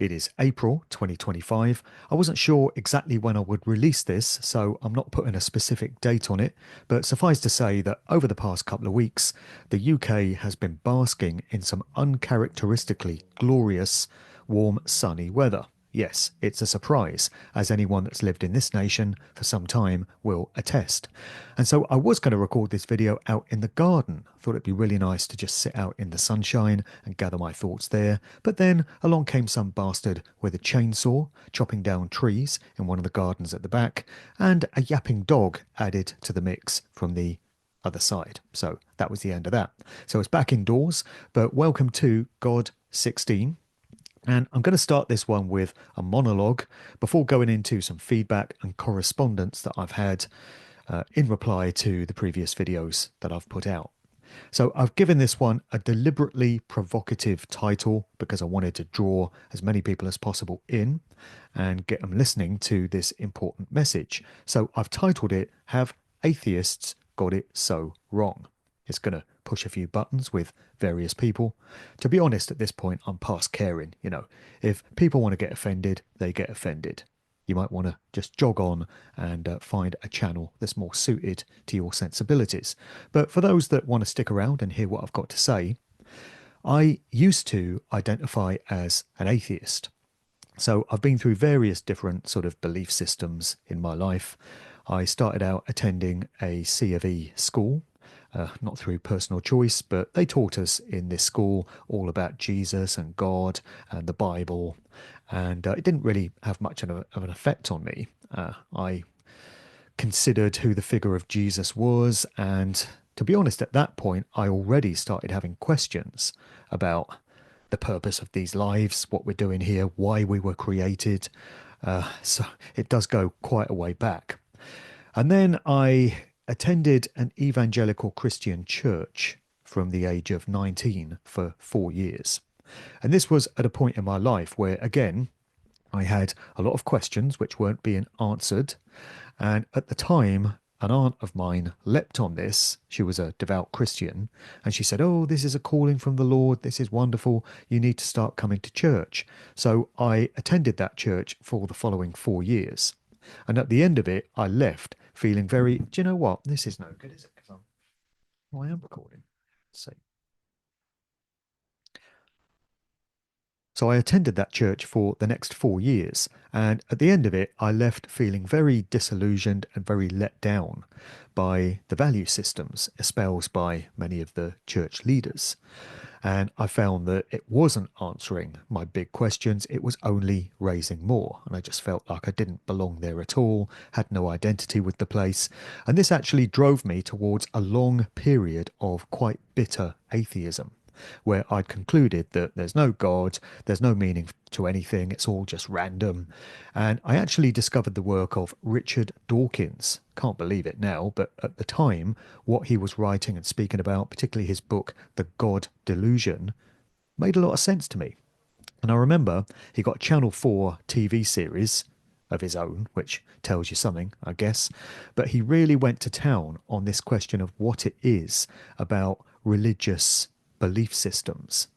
It is April 2025. I wasn't sure exactly when I would release this, so I'm not putting a specific date on it, but suffice to say that over the past couple of weeks, the UK has been basking in some uncharacteristically glorious, warm, sunny weather. Yes, it's a surprise, as anyone that's lived in this nation for some time will attest. And so I was going to record this video out in the garden. Thought it'd be really nice to just sit out in the sunshine and gather my thoughts there. But then along came some bastard with a chainsaw, chopping down trees in one of the gardens at the back, and a yapping dog added to the mix from the other side. So that was the end of that. So it's back indoors, but welcome to God 16. And I'm going to start this one with a monologue before going into some feedback and correspondence that I've had in reply to the previous videos that I've put out. So I've given this one a deliberately provocative title because I wanted to draw as many people as possible in and get them listening to this important message. So I've titled it, Have Atheists Got It So Wrong? It's going to push a few buttons with various people. To be honest, at this point, I'm past caring. If people want to get offended, they get offended. You might want to just jog on and find a channel that's more suited to your sensibilities. But for those that want to stick around and hear what I've got to say, I used to identify as an atheist. So I've been through various different sort of belief systems in my life. I started out attending a C of E school. Not through personal choice, but they taught us in this school all about Jesus and God and the Bible, and it didn't really have much of an effect on me. I considered who the figure of Jesus was, and to be honest, at that point, I already started having questions about the purpose of these lives, what we're doing here, why we were created. So it does go quite a way back. And then I attended an evangelical Christian church from the age of 19 for 4 years. And this was at a point in my life where, again, I had a lot of questions which weren't being answered. And at the time, an aunt of mine leapt on this. She was a devout Christian. And she said, "Oh, this is a calling from the Lord. This is wonderful. You need to start coming to church." So I attended that church for the following 4 years. And at the end of it, I left feeling very, do you know what? This is no good, is it? Because I am recording. Let's see. So I attended that church for the next 4 years. And at the end of it, I left feeling very disillusioned and very let down by the value systems espoused by many of the church leaders. And I found that it wasn't answering my big questions. It was only raising more. And I just felt like I didn't belong there at all, had no identity with the place. And this actually drove me towards a long period of quite bitter atheism, where I'd concluded that there's no God, there's no meaning to anything, it's all just random. And I actually discovered the work of Richard Dawkins. Can't believe it now, but at the time, what he was writing and speaking about, particularly his book, The God Delusion, made a lot of sense to me. And I remember he got a Channel 4 TV series of his own, which tells you something, I guess. But he really went to town on this question of what it is about religious belief systems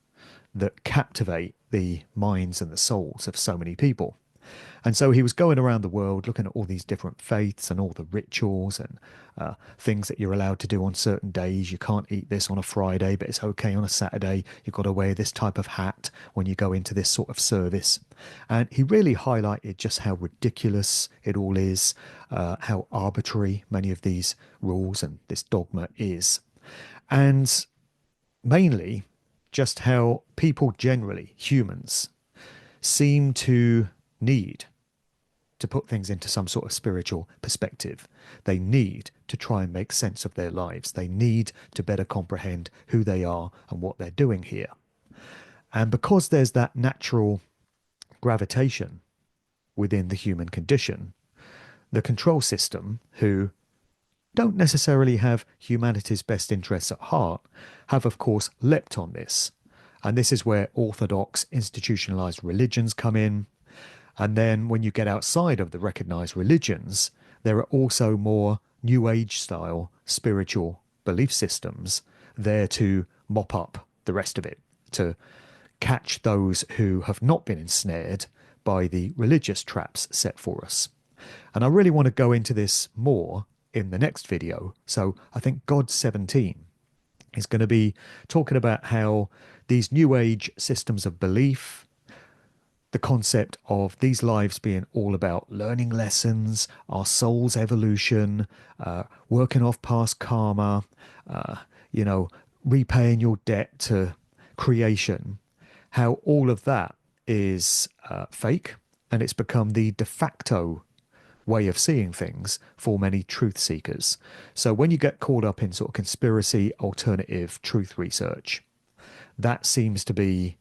that captivate the minds and the souls of so many people. And so he was going around the world looking at all these different faiths and all the rituals and things that you're allowed to do on certain days. You can't eat this on a Friday, but it's okay on a Saturday. You've got to wear this type of hat when you go into this sort of service. And he really highlighted just how ridiculous it all is, how arbitrary many of these rules and this dogma is. And mainly just how people generally, humans, seem to need to put things into some sort of spiritual perspective. They need to try and make sense of their lives. They need to better comprehend who they are and what they're doing here. And because there's that natural gravitation within the human condition, the control system, who don't necessarily have humanity's best interests at heart, have of course leapt on this. And this is where orthodox institutionalized religions come in. And then when you get outside of the recognized religions, there are also more New Age style spiritual belief systems there to mop up the rest of it, to catch those who have not been ensnared by the religious traps set for us. And I really want to go into this more in the next video. So I think God 17 is going to be talking about how these new age systems of belief, the concept of these lives being all about learning lessons, our soul's evolution, working off past karma, uh, repaying your debt to creation, how all of that is fake, and it's become the de facto way of seeing things for many truth seekers. So when you get caught up in sort of conspiracy, alternative truth research, that seems to be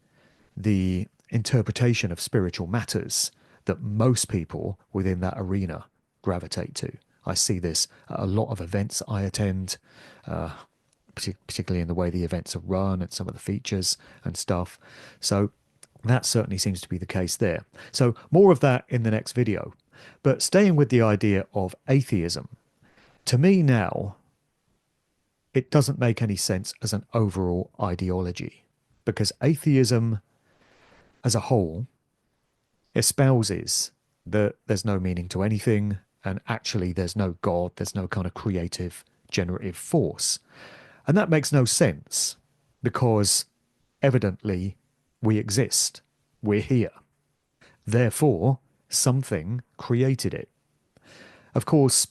the interpretation of spiritual matters that most people within that arena gravitate to. I see this at a lot of events I attend, particularly in the way the events are run and some of the features and stuff. So that certainly seems to be the case there. So more of that in the next video. But staying with the idea of atheism, to me now, it doesn't make any sense as an overall ideology, because atheism as a whole espouses that there's no meaning to anything, and actually there's no God, there's no kind of creative, generative force. And that makes no sense, because evidently we exist, we're here. Therefore, something created it. Of course,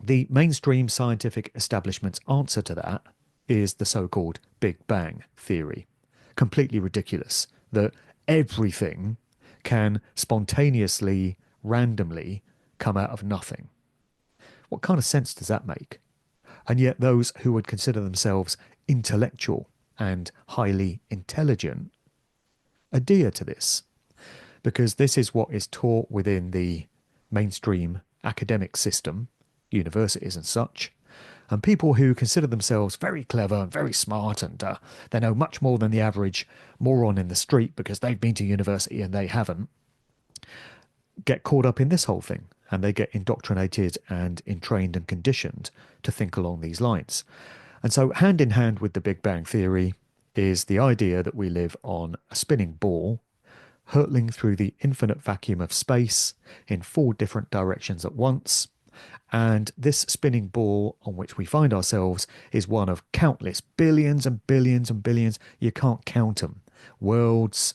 the mainstream scientific establishment's answer to that is the so-called Big Bang theory. Completely ridiculous that everything can spontaneously, randomly come out of nothing. What kind of sense does that make? And yet those who would consider themselves intellectual and highly intelligent adhere to this, because this is what is taught within the mainstream academic system, universities and such. And people who consider themselves very clever and very smart, and they know much more than the average moron in the street because they've been to university and they haven't, get caught up in this whole thing, and they get indoctrinated and entrained and conditioned to think along these lines. And so hand in hand with the Big Bang theory is the idea that we live on a spinning ball hurtling through the infinite vacuum of space in 4 different directions at once. And this spinning ball on which we find ourselves is one of countless billions and billions and billions, you can't count them, worlds,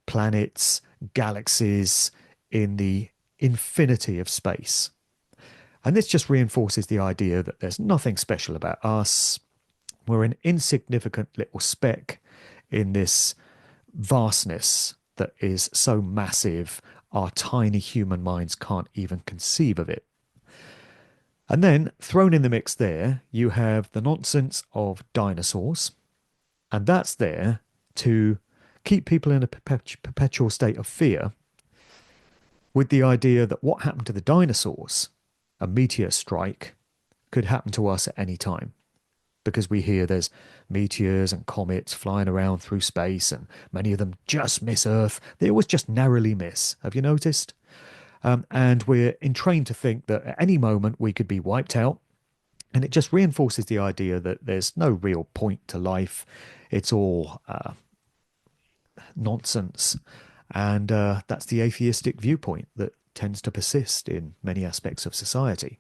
planets, galaxies in the infinity of space. And this just reinforces the idea that there's nothing special about us. We're an insignificant little speck in this vastness that is so massive, our tiny human minds can't even conceive of it. And then thrown in the mix there, you have the nonsense of dinosaurs. And that's there to keep people in a perpetual state of fear, with the idea that what happened to the dinosaurs, a meteor strike, could happen to us at any time. Because we hear there's meteors and comets flying around through space, and many of them just miss Earth. They always just narrowly miss. Have you noticed? And we're entrained to think that at any moment we could be wiped out. And it just reinforces the idea that there's no real point to life. It's all nonsense. And that's the atheistic viewpoint that tends to persist in many aspects of society.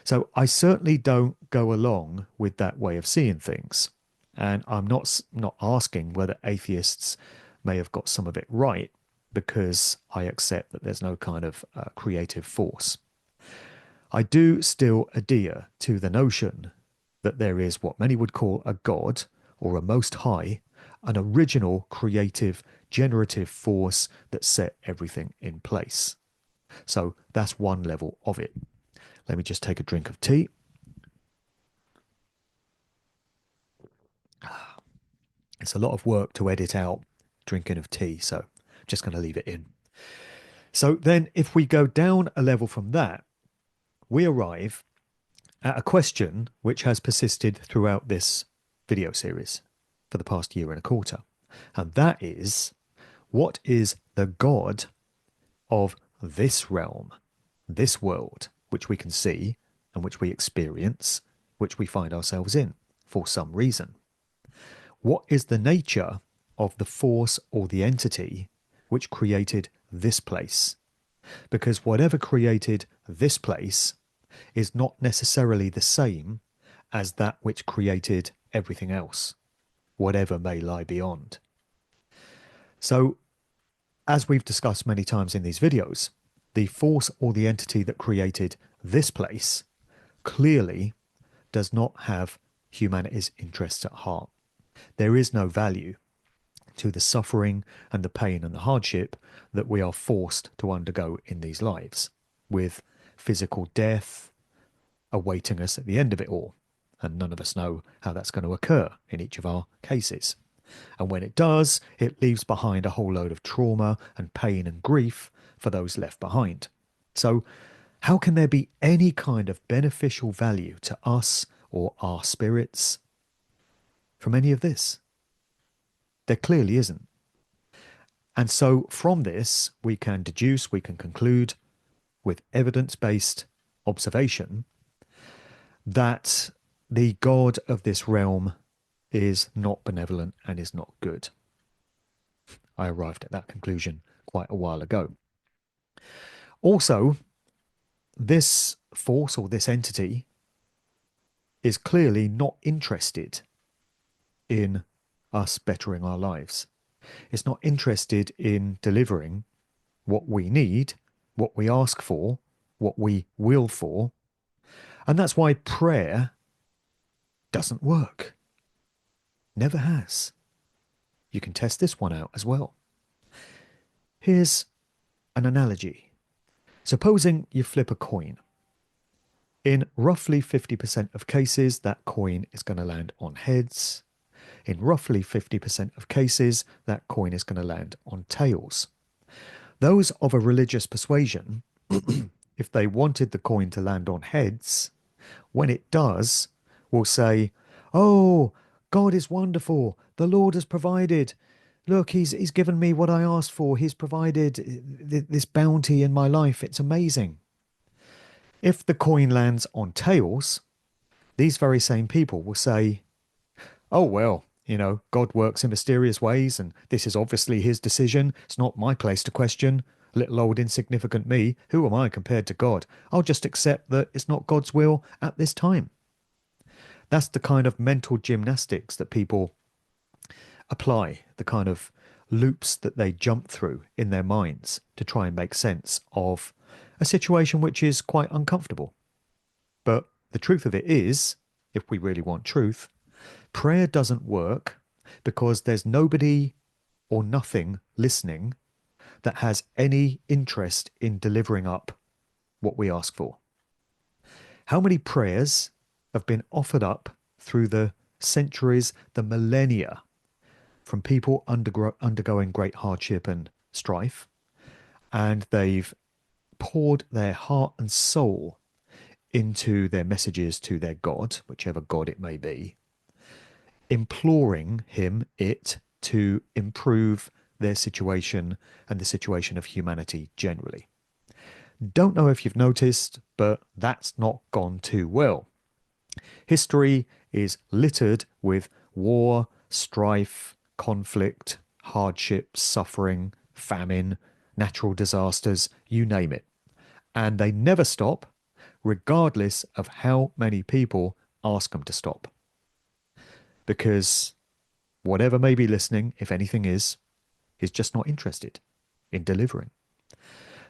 So I certainly don't go along with that way of seeing things. And I'm not asking whether atheists may have got some of it right, because I accept that there's no kind of creative force. I do still adhere to the notion that there is what many would call a God, or a most high, an original creative generative force that set everything in place. So that's one level of it. Let me just take a drink of tea. It's a lot of work to edit out drinking of tea, so I'm just going to leave it in. So then if we go down a level from that, we arrive at a question which has persisted throughout this video series for the past 1.25 years. And that is, what is the God of this realm, this world, which we can see and which we experience, which we find ourselves in for some reason? What is the nature of the force or the entity which created this place. Because whatever created this place is not necessarily the same as that which created everything else, whatever may lie beyond. So, as we've discussed many times in these videos, the force or the entity that created this place clearly does not have humanity's interests at heart. There is no value to the suffering and the pain and the hardship that we are forced to undergo in these lives, with physical death awaiting us at the end of it all. And none of us know how that's going to occur in each of our cases. And when it does, it leaves behind a whole load of trauma and pain and grief for those left behind. So, how can there be any kind of beneficial value to us or our spirits from any of this? There clearly isn't. And so, from this, we can deduce, we can conclude with evidence-based observation that the God of this realm is not benevolent and is not good. I arrived at that conclusion quite a while ago. Also, this force or this entity is clearly not interested in us bettering our lives. It's not interested in delivering what we need, what we ask for, what we will for. And that's why prayer doesn't work. Never has. You can test this one out as well. Here's an analogy. Supposing you flip a coin. In roughly 50% of cases, that coin is going to land on heads. In roughly 50% of cases, that coin is going to land on tails. Those of a religious persuasion, if they wanted the coin to land on heads, when it does, will say, "Oh, God is wonderful. The Lord has provided. Look, he's given me what I asked for. He's provided this bounty in my life. It's amazing." If the coin lands on tails, these very same people will say, "Oh, well, God works in mysterious ways, and this is obviously his decision. It's not my place to question. Little old insignificant me, who am I compared to God? I'll just accept that it's not God's will at this time." That's the kind of mental gymnastics that people apply, the kind of loops that they jump through in their minds to try and make sense of a situation which is quite uncomfortable. But the truth of it is, if we really want truth, prayer doesn't work because there's nobody or nothing listening that has any interest in delivering up what we ask for. How many prayers have been offered up through the centuries, the millennia, from people undergoing great hardship and strife, and they've poured their heart and soul into their messages to their God, whichever God it may be, imploring it to improve their situation and the situation of humanity generally. Don't know if you've noticed, but that's not gone too well. History is littered with war, strife, conflict, hardship, suffering, famine, natural disasters, you name it. And they never stop, regardless of how many people ask them to stop. Because whatever may be listening, if anything is just not interested in delivering.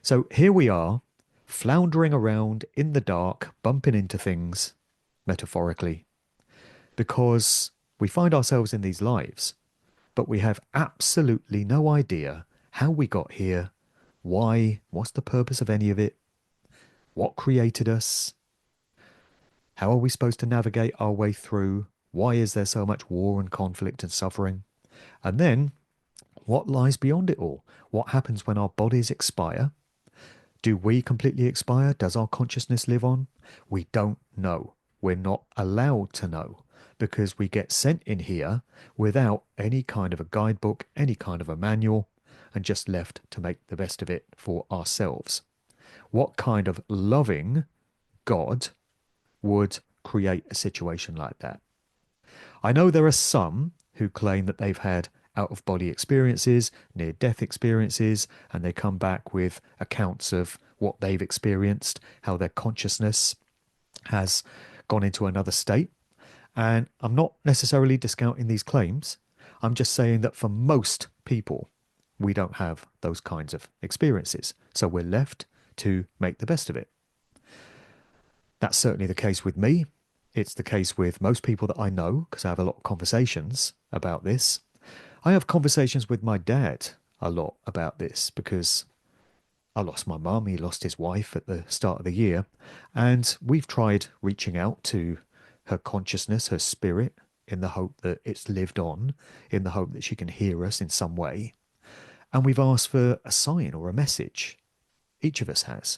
So here we are, floundering around in the dark, bumping into things, metaphorically, because we find ourselves in these lives, but we have absolutely no idea how we got here, why, what's the purpose of any of it, what created us, how are we supposed to navigate our way through, why is there so much war and conflict and suffering, and then what lies beyond it all? What happens when our bodies expire? Do we completely expire? Does our consciousness live on? We don't know. We're not allowed to know because we get sent in here without any kind of a guidebook, any kind of a manual, and just left to make the best of it for ourselves. What kind of loving God would create a situation like that? I know there are some who claim that they've had out-of-body experiences, near-death experiences, and they come back with accounts of what they've experienced, how their consciousness has gone into another state. And I'm not necessarily discounting these claims. I'm just saying that for most people, we don't have those kinds of experiences. So we're left to make the best of it. That's certainly the case with me. It's the case with most people that I know, because I have a lot of conversations about this. I have conversations with my dad a lot about this because I lost my mum, he lost his wife at the start of the year, and we've tried reaching out to her consciousness, her spirit, in the hope that it's lived on, in the hope that she can hear us in some way. And we've asked for a sign or a message. Each of us has.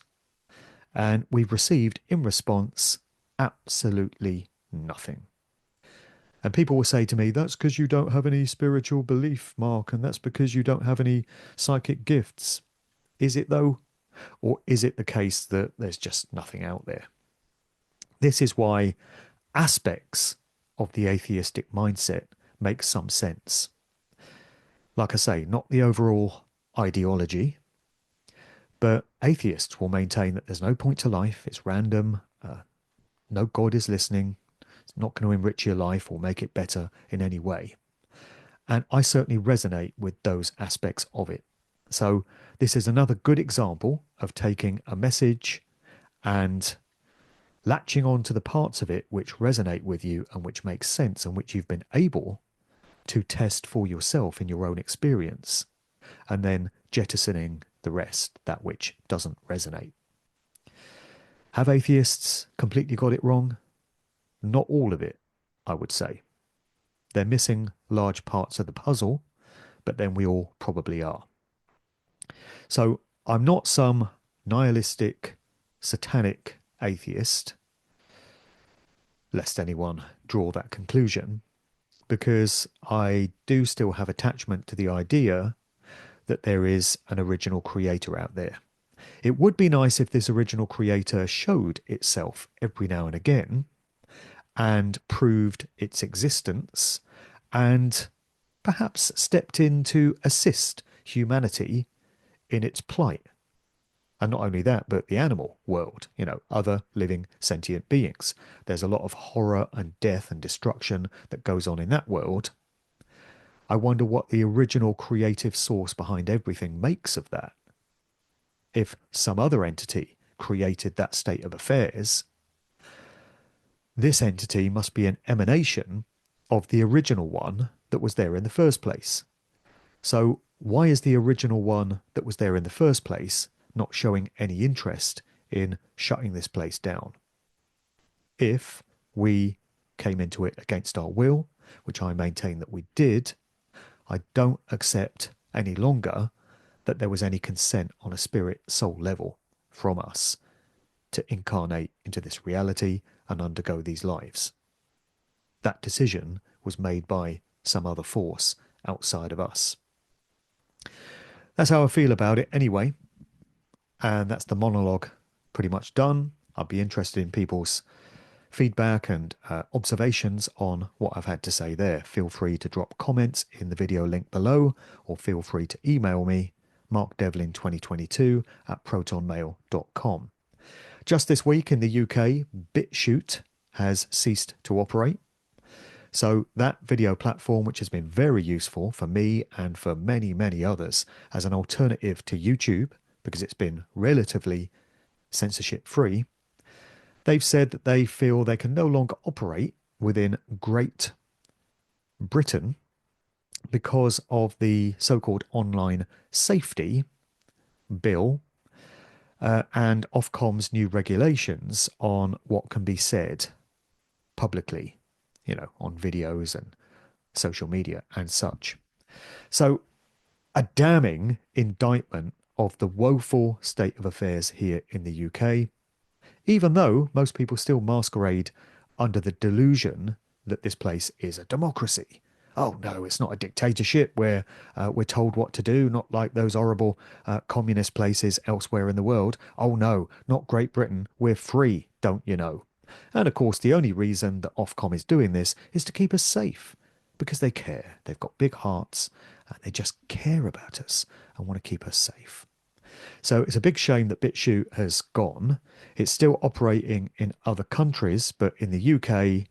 And we've received, in response, absolutely nothing. And people will say to me, that's because you don't have any spiritual belief, Mark, and that's because you don't have any psychic gifts. Is it though? Or is it the case that there's just nothing out there? This is why aspects of the atheistic mindset make some sense. Like I say, not the overall ideology, but atheists will maintain that there's no point to life, it's random, no God is listening, it's not going to enrich your life or make it better in any way. And I certainly resonate with those aspects of it. So this is another good example of taking a message and latching on to the parts of it which resonate with you and which make sense and which you've been able to test for yourself in your own experience, and then jettisoning the rest, that which doesn't resonate. Have atheists completely got it wrong? Not all of it, I would say. They're missing large parts of the puzzle, but then we all probably are. So I'm not some nihilistic, satanic atheist, lest anyone draw that conclusion, because I do still have attachment to the idea that there is an original creator out there. It would be nice if this original creator showed itself every now and again and proved its existence and perhaps stepped in to assist humanity in its plight. And not only that, but the animal world, other living sentient beings. There's a lot of horror and death and destruction that goes on in that world. I wonder what the original creative source behind everything makes of that. If some other entity created that state of affairs, this entity must be an emanation of the original one that was there in the first place. So why is the original one that was there in the first place not showing any interest in shutting this place down? If we came into it against our will, which I maintain that we did, I don't accept any longer that there was any consent on a spirit soul level from us to incarnate into this reality and undergo these lives. That decision was made by some other force outside of us. That's how I feel about it anyway. And that's the monologue pretty much done. I'd be interested in people's feedback and observations on what I've had to say there. Feel free to drop comments in the video link below, or feel free to email me, markdevlin2022@protonmail.com. Just this week in the UK, BitChute has ceased to operate. So that video platform, which has been very useful for me and for many, many others as an alternative to YouTube, because it's been relatively censorship free, they've said that they feel they can no longer operate within Great Britain because of the so-called online safety bill and Ofcom's new regulations on what can be said publicly, on videos and social media and such. So a damning indictment of the woeful state of affairs here in the UK, even though most people still masquerade under the delusion that this place is a democracy. Oh no, it's not a dictatorship where we're told what to do, not like those horrible communist places elsewhere in the world. Oh no, not Great Britain, we're free, don't you know? And of course, the only reason that Ofcom is doing this is to keep us safe. because they care. They've got big hearts and they just care about us and want to keep us safe. So it's a big shame that BitChute has gone. It's still operating in other countries, but in the UK,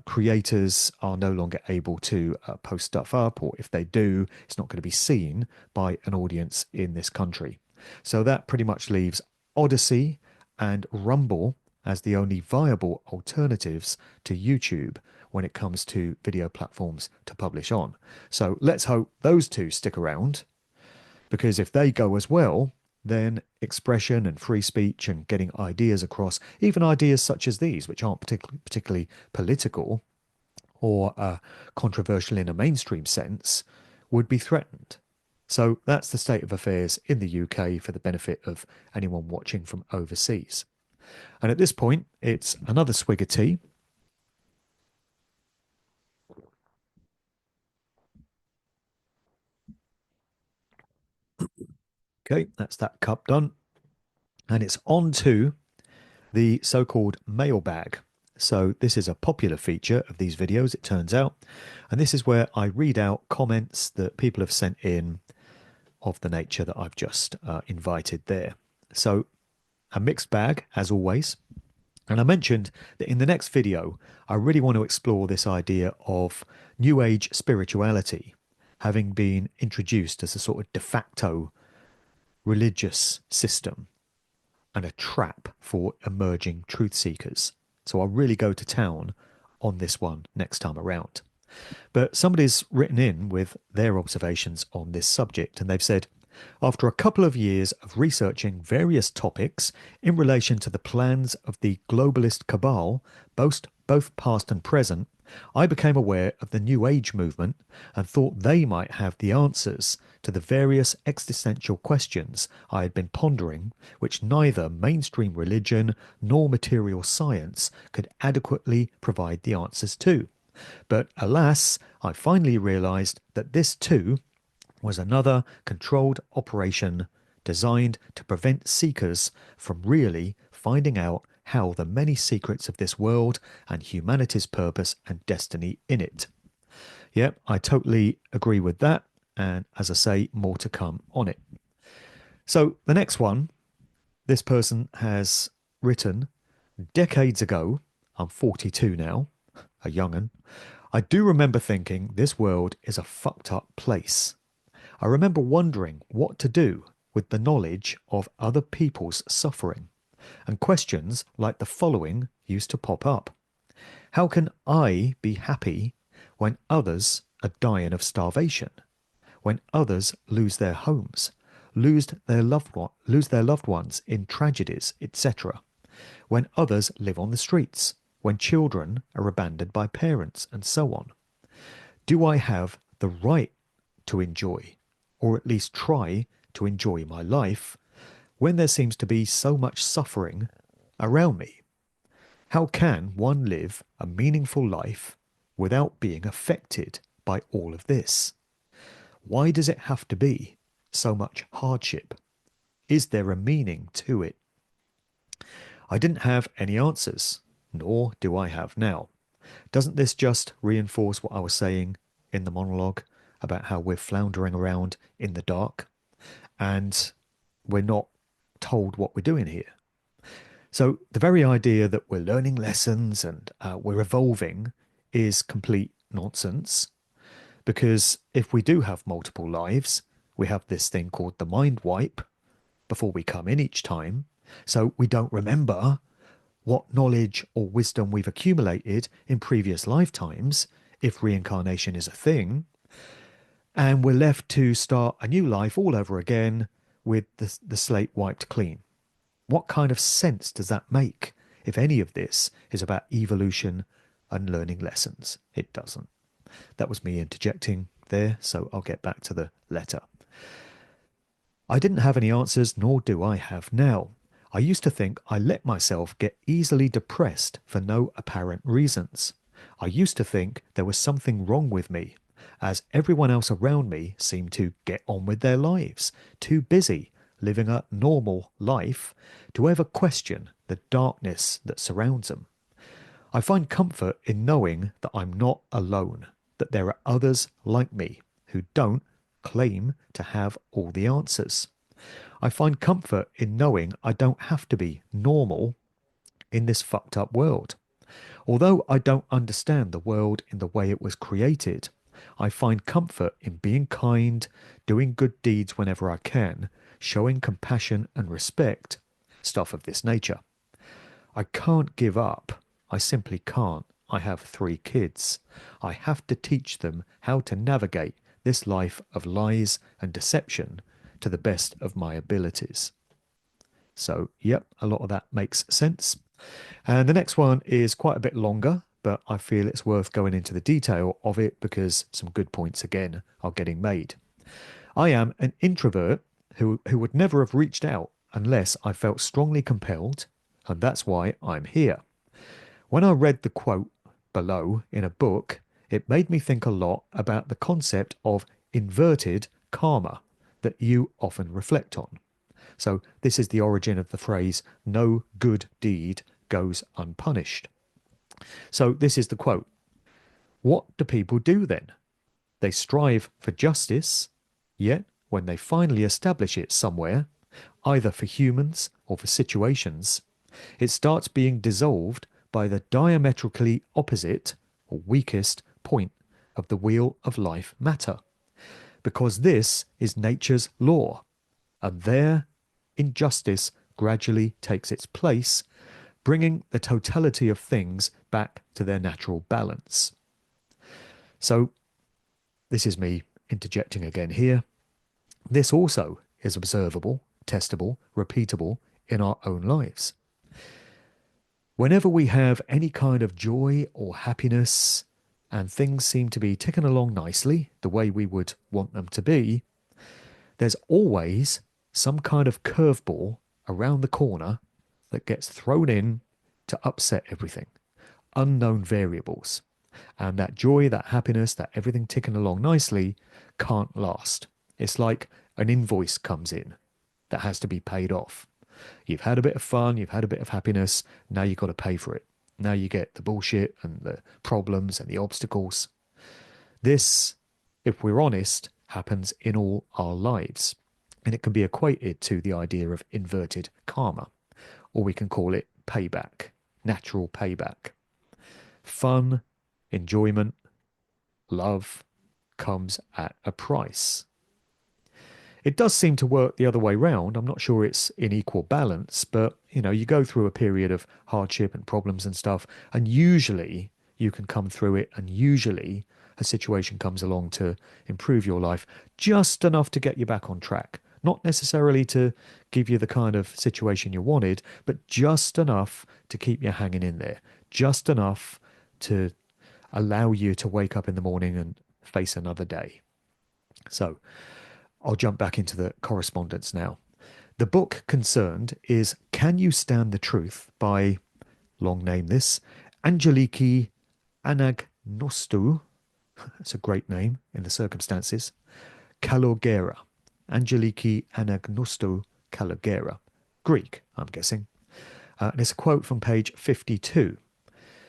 creators are no longer able to post stuff up, or if they do, it's not going to be seen by an audience in this country. So that pretty much leaves Odyssey and Rumble as the only viable alternatives to YouTube when it comes to video platforms to publish on. So let's hope those two stick around, because if they go as well, then expression and free speech and getting ideas across, even ideas such as these, which aren't particularly political or controversial in a mainstream sense, would be threatened. So that's the state of affairs in the UK for the benefit of anyone watching from overseas. And at this point, it's another swig of tea. Okay, that's that cup done. And it's on to the so-called mailbag. So this is a popular feature of these videos, it turns out. And this is where I read out comments that people have sent in of the nature that I've just invited there. So a mixed bag, as always. And I mentioned that in the next video, I really want to explore this idea of New Age spirituality having been introduced as a sort of de facto religious system and a trap for emerging truth seekers. So I'll really go to town on this one next time around. But somebody's written in with their observations on this subject, and they've said, after a couple of years of researching various topics in relation to the plans of the globalist cabal, both past and present, I became aware of the New Age movement and thought they might have the answers to the various existential questions I had been pondering, which neither mainstream religion nor material science could adequately provide the answers to. But alas, I finally realized that this too was another controlled operation designed to prevent seekers from really finding out how the many secrets of this world and humanity's purpose and destiny in it. Yep, I totally agree with that. And as I say, more to come on it. So the next one, this person has written decades ago. I'm 42 now, a young'un. I do remember thinking this world is a fucked up place. I remember wondering what to do with the knowledge of other people's suffering, and questions like the following used to pop up. How can I be happy when others are dying of starvation? When others lose their homes, lose their loved ones in tragedies, etc. When others live on the streets, when children are abandoned by parents, and so on. Do I have the right to enjoy, or at least try to enjoy my life, when there seems to be so much suffering around me? How can one live a meaningful life without being affected by all of this? Why does it have to be so much hardship? Is there a meaning to it? I didn't have any answers, nor do I have now. Doesn't this just reinforce what I was saying in the monologue about how we're floundering around in the dark and we're not told what we're doing here? So the very idea that we're learning lessons and we're evolving is complete nonsense, because if we do have multiple lives, we have this thing called the mind wipe before we come in each time. So we don't remember what knowledge or wisdom we've accumulated in previous lifetimes, if reincarnation is a thing. And we're left to start a new life all over again with the slate wiped clean. What kind of sense does that make if any of this is about evolution and learning lessons? It doesn't. That was me interjecting there, so I'll get back to the letter. I didn't have any answers, nor do I have now. I used to think I let myself get easily depressed for no apparent reasons. I used to think there was something wrong with me, as everyone else around me seemed to get on with their lives, too busy living a normal life to ever question the darkness that surrounds them. I find comfort in knowing that I'm not alone, that there are others like me who don't claim to have all the answers. I find comfort in knowing I don't have to be normal in this fucked up world. Although I don't understand the world in the way it was created, I find comfort in being kind, doing good deeds whenever I can, showing compassion and respect, stuff of this nature. I can't give up. I simply can't. I have 3 kids. I have to teach them how to navigate this life of lies and deception to the best of my abilities. So, yep, a lot of that makes sense. And the next one is quite a bit longer, but I feel it's worth going into the detail of it because some good points again are getting made. I am an introvert who would never have reached out unless I felt strongly compelled, and that's why I'm here. When I read the quote below in a book, it made me think a lot about the concept of inverted karma that you often reflect on. So this is the origin of the phrase, no good deed goes unpunished. So this is the quote. What do people do then? They strive for justice, yet when they finally establish it somewhere, either for humans or for situations, it starts being dissolved by the diametrically opposite or weakest point of the wheel of life matter. Because this is nature's law, and there injustice gradually takes its place, bringing the totality of things back to their natural balance. So, this is me interjecting again here. This also is observable, testable, repeatable in our own lives. Whenever we have any kind of joy or happiness and things seem to be ticking along nicely, the way we would want them to be, there's always some kind of curveball around the corner that gets thrown in to upset everything. Unknown variables. And that joy, that happiness, that everything ticking along nicely can't last. It's like an invoice comes in that has to be paid off. You've had a bit of fun, you've had a bit of happiness, now you've got to pay for it. Now you get the bullshit and the problems and the obstacles. This, if we're honest, happens in all our lives. And it can be equated to the idea of inverted karma, or we can call it payback, natural payback. Fun, enjoyment, love comes at a price. It does seem to work the other way round. I'm not sure it's in equal balance, but you go through a period of hardship and problems and stuff, and usually you can come through it, and usually a situation comes along to improve your life just enough to get you back on track. Not necessarily to give you the kind of situation you wanted, but just enough to keep you hanging in there. Just enough to allow you to wake up in the morning and face another day. So I'll jump back into the correspondence now. The book concerned is Can You Stand the Truth by, long name this, Angeliki Anagnostou. That's a great name in the circumstances. Kalogera. Angeliki Anagnostou Kalogera. Greek, I'm guessing. And it's a quote from page 52.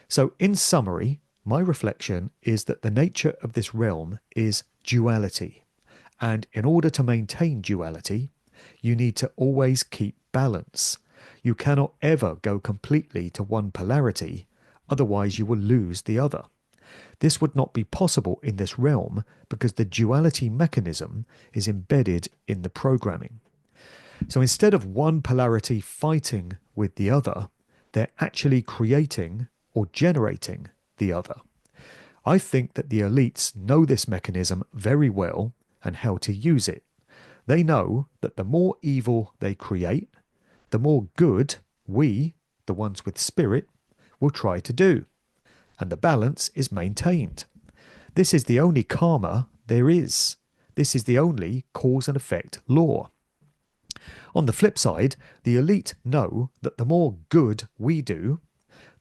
So in summary, my reflection is that the nature of this realm is duality. And in order to maintain duality, you need to always keep balance. You cannot ever go completely to one polarity, otherwise you will lose the other. This would not be possible in this realm because the duality mechanism is embedded in the programming. So instead of one polarity fighting with the other, they're actually creating or generating the other. I think that the elites know this mechanism very well and how to use it. They know that the more evil they create, the more good we, the ones with spirit, will try to do. And the balance is maintained. This is the only karma there is. This is the only cause and effect law. On the flip side, the elite know that the more good we do,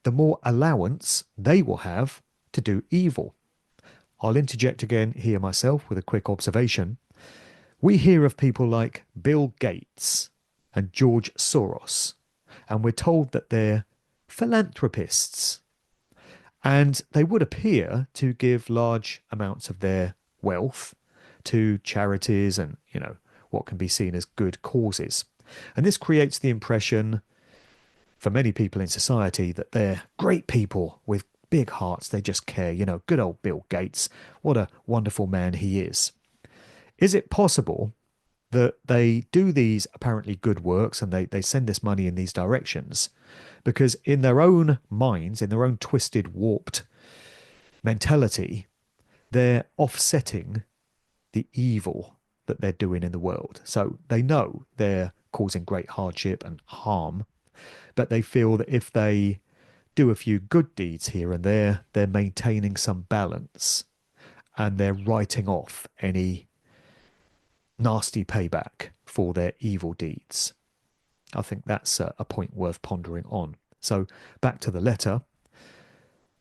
the more allowance they will have to do evil. I'll interject again here myself with a quick observation. We hear of people like Bill Gates and George Soros, and we're told that they're philanthropists. And they would appear to give large amounts of their wealth to charities and, what can be seen as good causes. And this creates the impression for many people in society that they're great people with big hearts. They just care, good old Bill Gates. What a wonderful man he is. Is it possible that they do these apparently good works and they send this money in these directions because in their own minds, in their own twisted, warped mentality, they're offsetting the evil that they're doing in the world? So they know they're causing great hardship and harm, but they feel that if they do a few good deeds here and there, they're maintaining some balance and they're writing off any nasty payback for their evil deeds. I think that's a point worth pondering on. So back to the letter.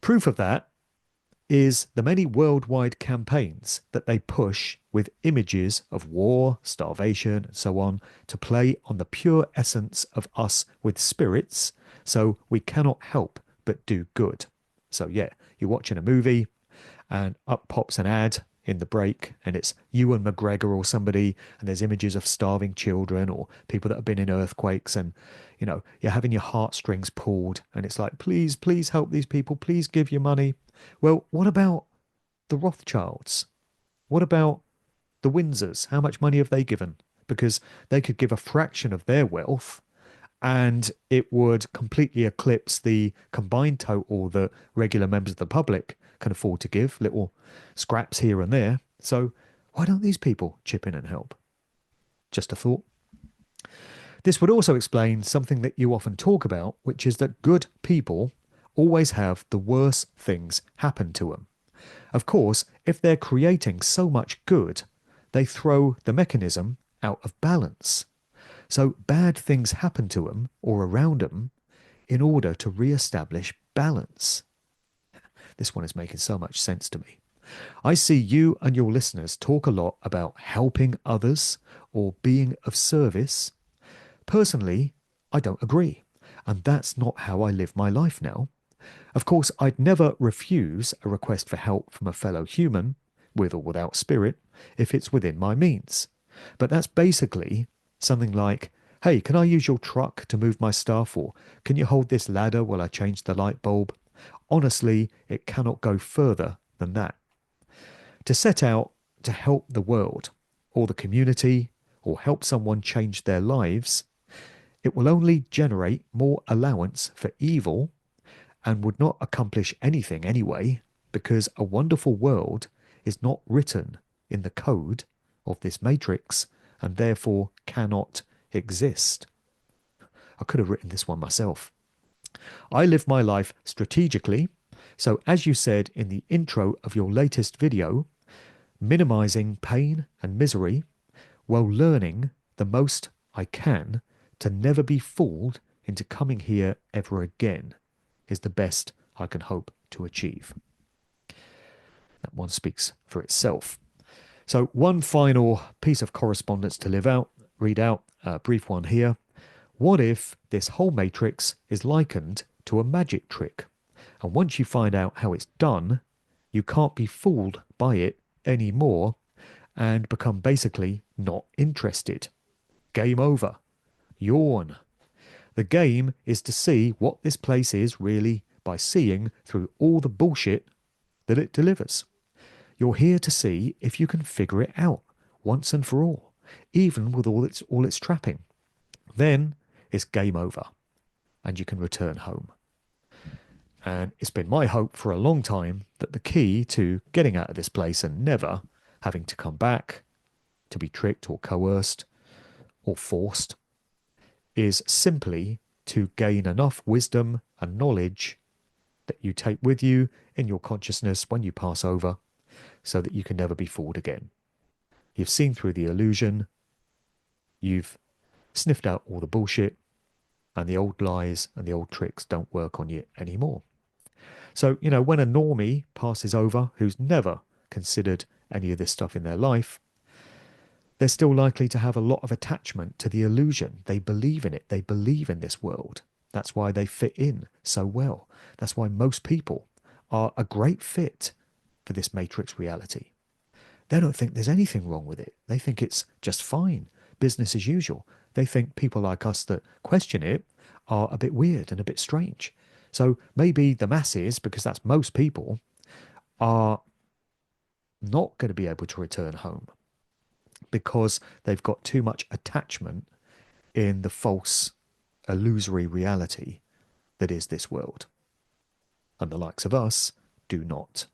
Proof of that is the many worldwide campaigns that they push with images of war, starvation, and so on to play on the pure essence of us with spirits, so we cannot help but do good. So yeah, you're watching a movie and up pops an ad in the break and it's Ewan McGregor or somebody and there's images of starving children or people that have been in earthquakes and you're having your heartstrings pulled and it's like, please help these people, please give your money. Well, what about the Rothschilds? What about the Windsors? How much money have they given? Because they could give a fraction of their wealth and it would completely eclipse the combined total that regular members of the public can afford to give, little scraps here and there. So why don't these people chip in and help? Just a thought. This would also explain something that you often talk about, which is that good people always have the worst things happen to them. Of course, if they're creating so much good, they throw the mechanism out of balance. So bad things happen to them or around them in order to re-establish balance. This one is making so much sense to me. I see you and your listeners talk a lot about helping others or being of service. Personally, I don't agree, and that's not how I live my life now. Of course, I'd never refuse a request for help from a fellow human, with or without spirit, if it's within my means. But that's basically something like, hey, can I use your truck to move my stuff? Or can you hold this ladder while I change the light bulb? Honestly, it cannot go further than that. To set out to help the world or the community or help someone change their lives, it will only generate more allowance for evil and would not accomplish anything anyway, because a wonderful world is not written in the code of this matrix and therefore cannot exist. I could have written this one myself. I live my life strategically, so as you said in the intro of your latest video, minimizing pain and misery while learning the most I can to never be fooled into coming here ever again is the best I can hope to achieve. That one speaks for itself. So one final piece of correspondence to read out, a brief one here. What if this whole matrix is likened to a magic trick? And once you find out how it's done, you can't be fooled by it anymore and become basically not interested. Game over. Yawn. The game is to see what this place is really by seeing through all the bullshit that it delivers. You're here to see if you can figure it out once and for all, even with all its trapping. Then it's game over and you can return home. And it's been my hope for a long time that the key to getting out of this place and never having to come back, to be tricked or coerced or forced, is simply to gain enough wisdom and knowledge that you take with you in your consciousness when you pass over, so that you can never be fooled again. You've seen through the illusion, you've sniffed out all the bullshit, and the old lies and the old tricks don't work on you anymore. So, when a normie passes over who's never considered any of this stuff in their life, they're still likely to have a lot of attachment to the illusion. They believe in it. They believe in this world. That's why they fit in so well. That's why most people are a great fit for this matrix reality. They don't think there's anything wrong with it. They think it's just fine, business as usual. They think people like us that question it are a bit weird and a bit strange. So maybe the masses, because that's most people, are not going to be able to return home because they've got too much attachment in the false, illusory reality that is this world. And the likes of us do not.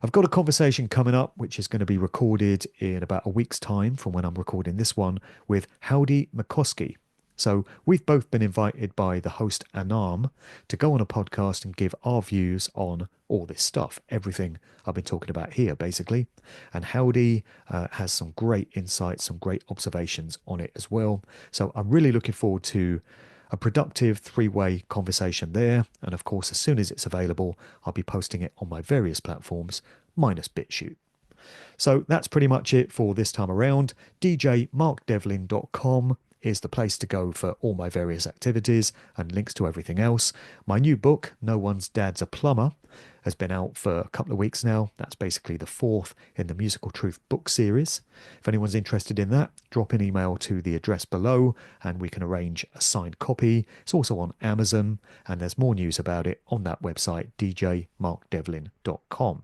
I've got a conversation coming up, which is going to be recorded in about a week's time from when I'm recording this one, with Howdy McCoskey. So we've both been invited by the host Anam to go on a podcast and give our views on all this stuff, everything I've been talking about here, basically. And Howdy has some great insights, some great observations on it as well. So I'm really looking forward to a productive three-way conversation there. And of course, as soon as it's available, I'll be posting it on my various platforms, minus BitChute. So that's pretty much it for this time around. djmarkdevlin.com is the place to go for all my various activities and links to everything else. My new book, No One's Dad's a Plumber, has been out for a couple of weeks now. That's basically the fourth in the Musical Truth book series. If anyone's interested in that, drop an email to the address below and we can arrange a signed copy. It's also on Amazon, and there's more news about it on that website, djmarkdevlin.com.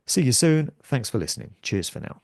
See you soon. Thanks for listening. Cheers for now.